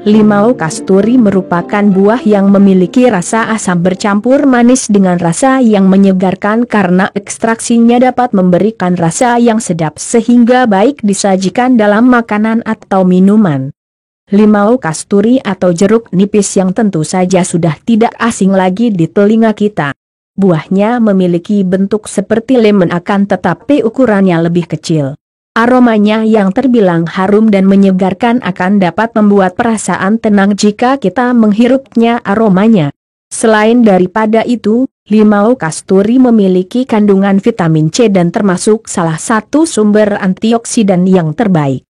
Limau kasturi merupakan buah yang memiliki rasa asam bercampur manis dengan rasa yang menyegarkan karena ekstraksinya dapat memberikan rasa yang sedap sehingga baik disajikan dalam makanan atau minuman. Limau kasturi atau jeruk nipis yang tentu saja sudah tidak asing lagi di telinga kita. Buahnya memiliki bentuk seperti lemon akan tetapi ukurannya lebih kecil. Aromanya yang terbilang harum dan menyegarkan akan dapat membuat perasaan tenang jika kita menghirupnya aromanya. Selain daripada itu, limau kasturi memiliki kandungan vitamin C dan termasuk salah satu sumber antioksidan yang terbaik.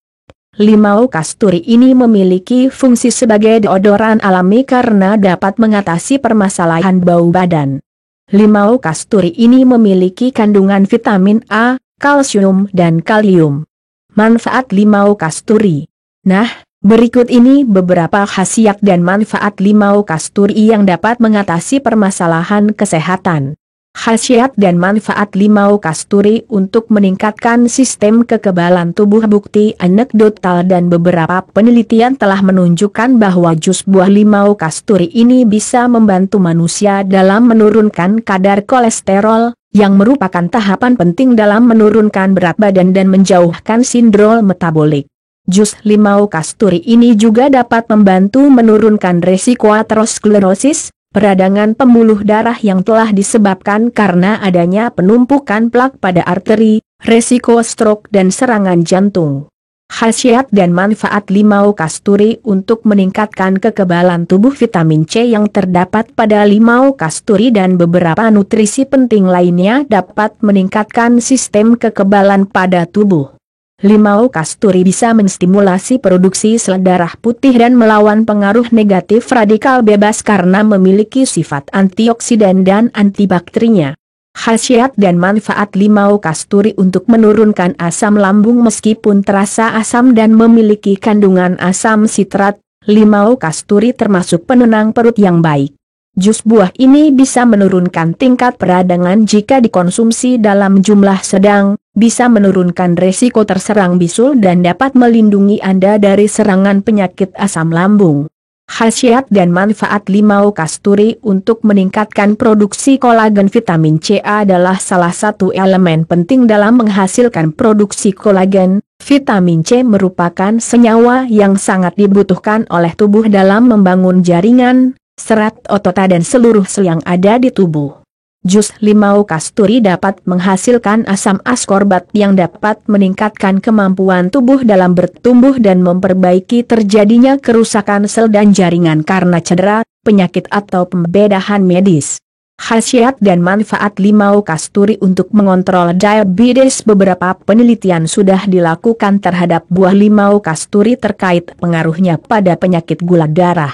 Limau kasturi ini memiliki fungsi sebagai deodoran alami karena dapat mengatasi permasalahan bau badan. Limau kasturi ini memiliki kandungan vitamin A, kalsium dan kalium. Manfaat limau kasturi. Nah, berikut ini beberapa khasiat dan manfaat limau kasturi yang dapat mengatasi permasalahan kesehatan. Khasiat dan manfaat limau kasturi untuk meningkatkan sistem kekebalan tubuh. Bukti anekdotal dan beberapa penelitian telah menunjukkan bahwa jus buah limau kasturi ini bisa membantu manusia dalam menurunkan kadar kolesterol, yang merupakan tahapan penting dalam menurunkan berat badan dan menjauhkan sindrom metabolik. Jus limau kasturi ini juga dapat membantu menurunkan resiko aterosklerosis, peradangan pembuluh darah yang telah disebabkan karena adanya penumpukan plak pada arteri, resiko stroke dan serangan jantung. Khasiat dan manfaat limau kasturi untuk meningkatkan kekebalan tubuh. Vitamin C yang terdapat pada limau kasturi dan beberapa nutrisi penting lainnya dapat meningkatkan sistem kekebalan pada tubuh. Limau kasturi bisa menstimulasi produksi sel darah putih dan melawan pengaruh negatif radikal bebas karena memiliki sifat antioksidan dan antibakterinya. Khasiat dan manfaat limau kasturi untuk menurunkan asam lambung. Meskipun terasa asam dan memiliki kandungan asam sitrat, limau kasturi termasuk penenang perut yang baik. Jus buah ini bisa menurunkan tingkat peradangan jika dikonsumsi dalam jumlah sedang, bisa menurunkan resiko terserang bisul dan dapat melindungi Anda dari serangan penyakit asam lambung. Khasiat dan manfaat limau kasturi untuk meningkatkan produksi kolagen. Vitamin C adalah salah satu elemen penting dalam menghasilkan produksi kolagen. Vitamin C merupakan senyawa yang sangat dibutuhkan oleh tubuh dalam membangun jaringan, serat otot dan seluruh sel yang ada di tubuh. Jus limau kasturi dapat menghasilkan asam askorbat yang dapat meningkatkan kemampuan tubuh dalam bertumbuh dan memperbaiki terjadinya kerusakan sel dan jaringan karena cedera, penyakit atau pembedahan medis. Khasiat dan manfaat limau kasturi untuk mengontrol diabetes. Beberapa penelitian sudah dilakukan terhadap buah limau kasturi terkait pengaruhnya pada penyakit gula darah.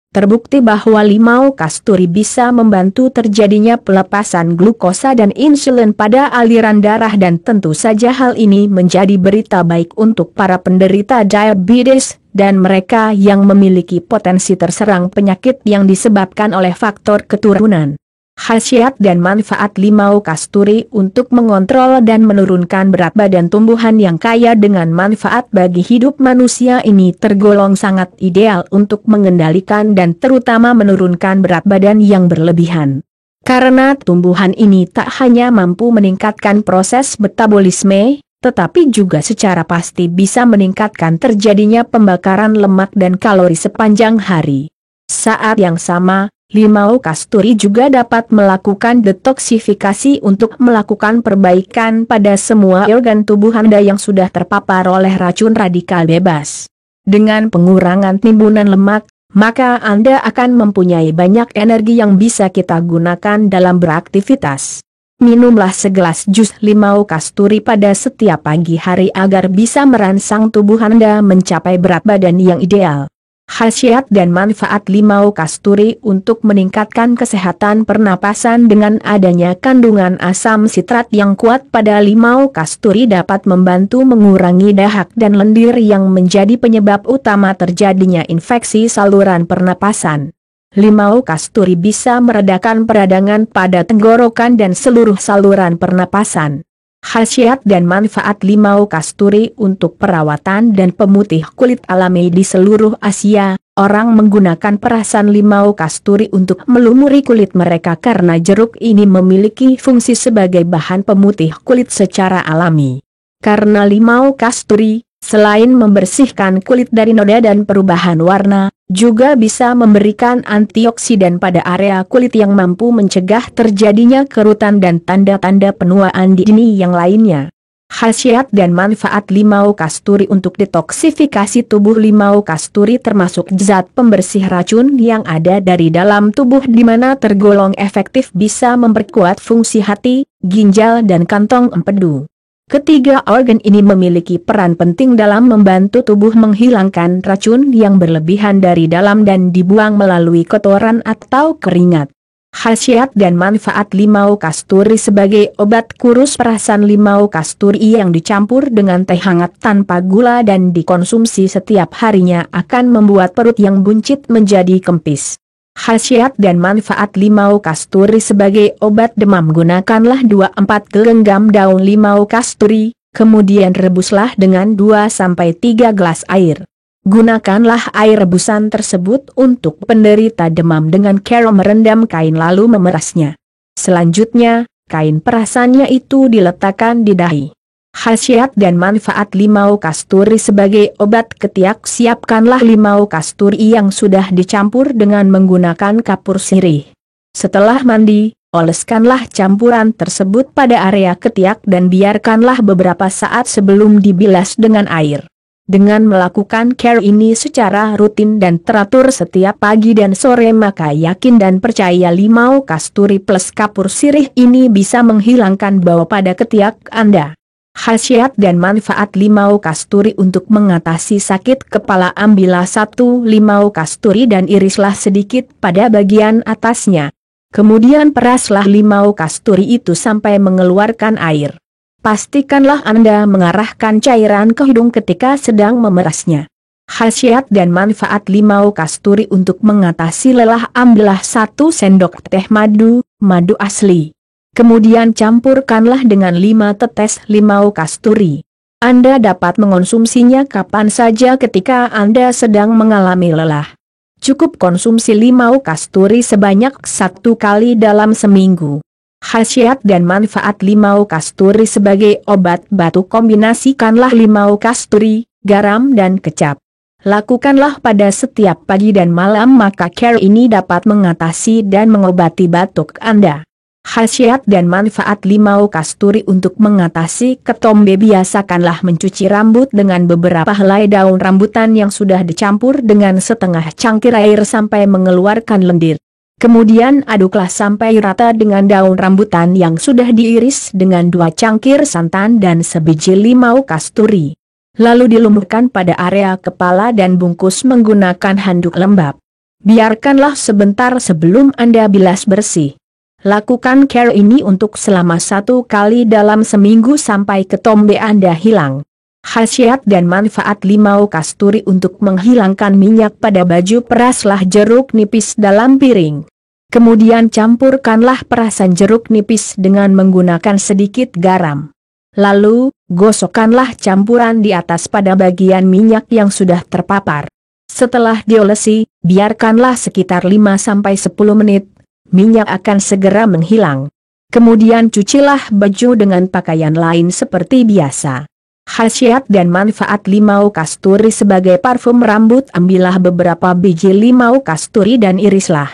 Terbukti bahwa limau kasturi bisa membantu terjadinya pelepasan glukosa dan insulin pada aliran darah dan tentu saja hal ini menjadi berita baik untuk para penderita diabetes dan mereka yang memiliki potensi terserang penyakit yang disebabkan oleh faktor keturunan. Khasiat dan manfaat limau kasturi untuk mengontrol dan menurunkan berat badan. Tumbuhan yang kaya dengan manfaat bagi hidup manusia ini tergolong sangat ideal untuk mengendalikan dan terutama menurunkan berat badan yang berlebihan. Karena tumbuhan ini tak hanya mampu meningkatkan proses metabolisme, tetapi juga secara pasti bisa meningkatkan terjadinya pembakaran lemak dan kalori sepanjang hari. Saat yang sama, limau kasturi juga dapat melakukan detoksifikasi untuk melakukan perbaikan pada semua organ tubuh Anda yang sudah terpapar oleh racun radikal bebas. Dengan pengurangan timbunan lemak, maka Anda akan mempunyai banyak energi yang bisa kita gunakan dalam beraktivitas. Minumlah segelas jus limau kasturi pada setiap pagi hari agar bisa merangsang tubuh Anda mencapai berat badan yang ideal. Khasiat dan manfaat limau kasturi untuk meningkatkan kesehatan pernapasan. Dengan adanya kandungan asam sitrat yang kuat pada limau kasturi dapat membantu mengurangi dahak dan lendir yang menjadi penyebab utama terjadinya infeksi saluran pernapasan. Limau kasturi bisa meredakan peradangan pada tenggorokan dan seluruh saluran pernapasan. Khasiat dan manfaat limau kasturi untuk perawatan dan pemutih kulit alami. Di seluruh Asia, orang menggunakan perasan limau kasturi untuk melumuri kulit mereka karena jeruk ini memiliki fungsi sebagai bahan pemutih kulit secara alami. Karena limau kasturi, selain membersihkan kulit dari noda dan perubahan warna, juga bisa memberikan antioksidan pada area kulit yang mampu mencegah terjadinya kerutan dan tanda-tanda penuaan dini yang lainnya. Khasiat dan manfaat limau kasturi untuk detoksifikasi tubuh. Limau kasturi termasuk zat pembersih racun yang ada dari dalam tubuh di mana tergolong efektif bisa memperkuat fungsi hati, ginjal dan kantong empedu. Ketiga organ ini memiliki peran penting dalam membantu tubuh menghilangkan racun yang berlebihan dari dalam dan dibuang melalui kotoran atau keringat. Khasiat dan manfaat limau kasturi sebagai obat kurus. Perasan limau kasturi yang dicampur dengan teh hangat tanpa gula dan dikonsumsi setiap harinya akan membuat perut yang buncit menjadi kempis. Khasiat dan manfaat limau kasturi sebagai obat demam. Gunakanlah 2-4 genggam daun limau kasturi, kemudian rebuslah dengan 2-3 gelas air. Gunakanlah air rebusan tersebut untuk penderita demam dengan cara merendam kain lalu memerasnya. Selanjutnya, kain perasannya itu diletakkan di dahi. Khasiat dan manfaat limau kasturi sebagai obat ketiak. Siapkanlah limau kasturi yang sudah dicampur dengan menggunakan kapur sirih. Setelah mandi, oleskanlah campuran tersebut pada area ketiak dan biarkanlah beberapa saat sebelum dibilas dengan air. Dengan melakukan care ini secara rutin dan teratur setiap pagi dan sore, maka yakin dan percaya limau kasturi plus kapur sirih ini bisa menghilangkan bau pada ketiak Anda. Khasiat dan manfaat limau kasturi untuk mengatasi sakit kepala. Ambillah 1 limau kasturi dan irislah sedikit pada bagian atasnya. Kemudian peraslah limau kasturi itu sampai mengeluarkan air. Pastikanlah Anda mengarahkan cairan ke hidung ketika sedang memerasnya. Khasiat dan manfaat limau kasturi untuk mengatasi lelah. Ambillah 1 sendok teh madu asli. Kemudian campurkanlah dengan 5 tetes limau kasturi. Anda dapat mengonsumsinya kapan saja ketika Anda sedang mengalami lelah. Cukup konsumsi limau kasturi sebanyak 1 kali dalam seminggu. Khasiat dan manfaat limau kasturi sebagai obat batuk. Kombinasikanlah limau kasturi, garam dan kecap. Lakukanlah pada setiap pagi dan malam, maka care ini dapat mengatasi dan mengobati batuk Anda. Khasiat dan manfaat limau kasturi untuk mengatasi ketombe. Biasakanlah mencuci rambut dengan beberapa helai daun rambutan yang sudah dicampur dengan setengah cangkir air sampai mengeluarkan lendir. Kemudian aduklah sampai rata dengan daun rambutan yang sudah diiris dengan 2 cangkir santan dan sebiji limau kasturi. Lalu dilumurkan pada area kepala dan bungkus menggunakan handuk lembab. Biarkanlah sebentar sebelum Anda bilas bersih. Lakukan care ini untuk selama 1 kali dalam seminggu sampai ketombe Anda hilang. Khasiat dan manfaat limau kasturi untuk menghilangkan minyak pada baju. Peraslah jeruk nipis dalam piring. Kemudian campurkanlah perasan jeruk nipis dengan menggunakan sedikit garam. Lalu, gosokkanlah campuran di atas pada bagian minyak yang sudah terpapar. Setelah diolesi, biarkanlah sekitar 5-10 menit. Minyak akan segera menghilang. Kemudian cucilah baju dengan pakaian lain seperti biasa. Khasiat dan manfaat limau kasturi sebagai parfum rambut. Ambillah beberapa biji limau kasturi dan irislah.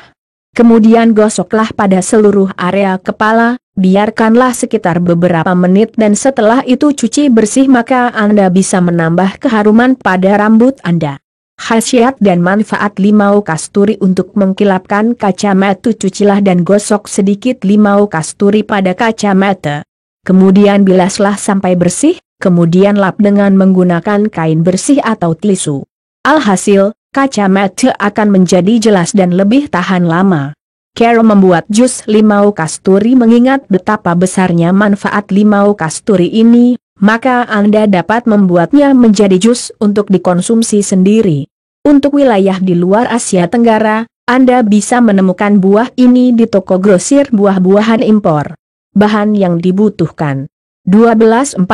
Kemudian gosoklah pada seluruh area kepala, biarkanlah sekitar beberapa menit dan setelah itu cuci bersih, maka Anda bisa menambah keharuman pada rambut Anda. Khasiat dan manfaat limau kasturi untuk mengkilapkan kacamata. Cucilah dan gosok sedikit limau kasturi pada kacamata. Kemudian bilaslah sampai bersih, kemudian lap dengan menggunakan kain bersih atau tisu. Alhasil, kacamata akan menjadi jelas dan lebih tahan lama. Cara membuat jus limau kasturi. Mengingat betapa besarnya manfaat limau kasturi ini, maka Anda dapat membuatnya menjadi jus untuk dikonsumsi sendiri. Untuk wilayah di luar Asia Tenggara, Anda bisa menemukan buah ini di toko grosir buah-buahan impor. Bahan yang dibutuhkan: 12-14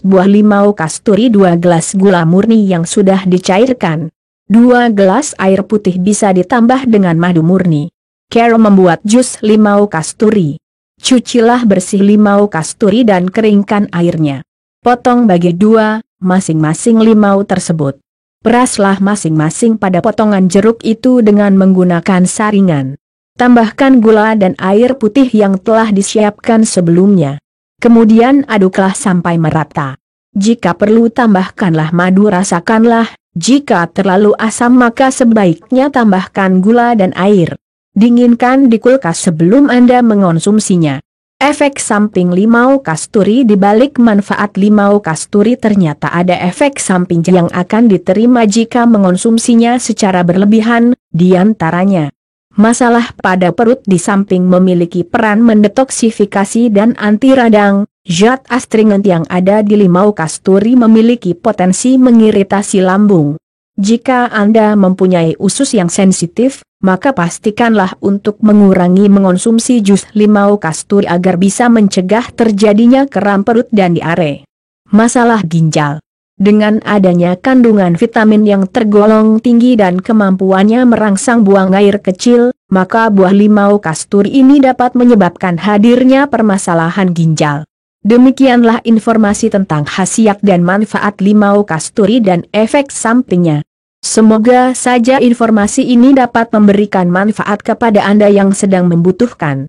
buah limau kasturi, 2 gelas gula murni yang sudah dicairkan, 2 gelas air putih bisa ditambah dengan madu murni. Cara membuat jus limau kasturi: cucilah bersih limau kasturi dan keringkan airnya. Potong bagi 2, masing-masing limau tersebut. Peraslah masing-masing pada potongan jeruk itu dengan menggunakan saringan. Tambahkan gula dan air putih yang telah disiapkan sebelumnya. Kemudian aduklah sampai merata. Jika perlu tambahkanlah madu, rasakanlah. Jika terlalu asam maka sebaiknya tambahkan gula dan air. Dinginkan di kulkas sebelum Anda mengonsumsinya. Efek samping limau kasturi. Di balik manfaat limau kasturi ternyata ada efek samping yang akan diterima jika mengonsumsinya secara berlebihan, diantaranya masalah pada perut. Di samping memiliki peran mendetoksifikasi dan anti radang, zat astringent yang ada di limau kasturi memiliki potensi mengiritasi lambung. Jika Anda mempunyai usus yang sensitif, maka pastikanlah untuk mengurangi mengonsumsi jus limau kasturi agar bisa mencegah terjadinya kram perut dan diare. Masalah ginjal. Dengan adanya kandungan vitamin yang tergolong tinggi dan kemampuannya merangsang buang air kecil, maka buah limau kasturi ini dapat menyebabkan hadirnya permasalahan ginjal. Demikianlah informasi tentang khasiat dan manfaat limau kasturi dan efek sampingnya. Semoga saja informasi ini dapat memberikan manfaat kepada Anda yang sedang membutuhkan.